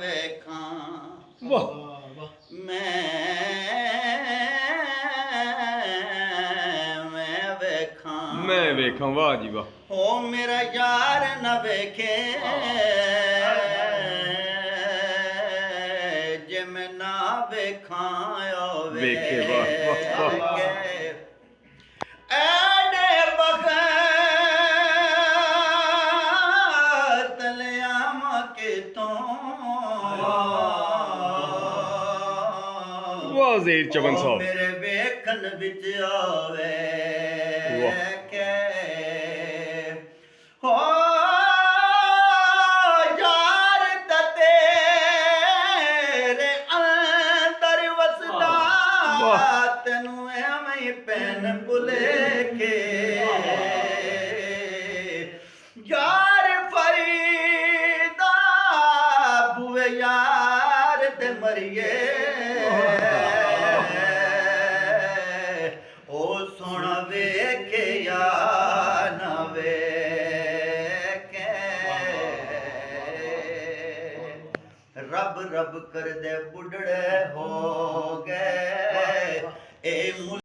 ਵੇਖਾਂ ਵਾਹ ਮੈਂ ਵੇਖਾਂ ਵਾਹ ਜੀ ਵਾਹ ਹੋ ਮੇਰਾ ਯਾਰ ਨਾ ਵੇਖੇ ਜੇ ਮੈਂ ਨਾ ਵੇਖਾਂ ਵੇਖੇ ਵਾਹ ਵਾਹ ਵਾਹ ਐਡੇ ਬਖਤ ਲਿਆਵਾਂ ਕਿਤੋਂ ਵਾਹ ਜ਼ਹੀਰ ਚਮਨ ਸਾਹਿਬ ਮੇਰੇ ਵੇਖਣ ਵਿੱਚ ਆਵੇ ਕੇ ਹੋ ਯਾਰ ਤਾਂ ਤੇਰੇ ਅੰਦਰ ਵਸਦਾ ਤੈਨੂੰ ਐਵੇਂ ਹੀ ਪੈਨ ਭੁਲੇਖੇ ਯਾਰ ਫਰੀਦਾ ਬੂਵੇ ਯਾਰ ਤੇ ਮਰੀਏ ਉਹ ਸੋਹਣਾ ਵੇਖਿਆ ਨਾ ਵੇਖੇ ਰੱਬ ਰੱਬ ਕਰਦੇ ਬੁੱਢੜੇ ਹੋ ਗਏ ਇਹ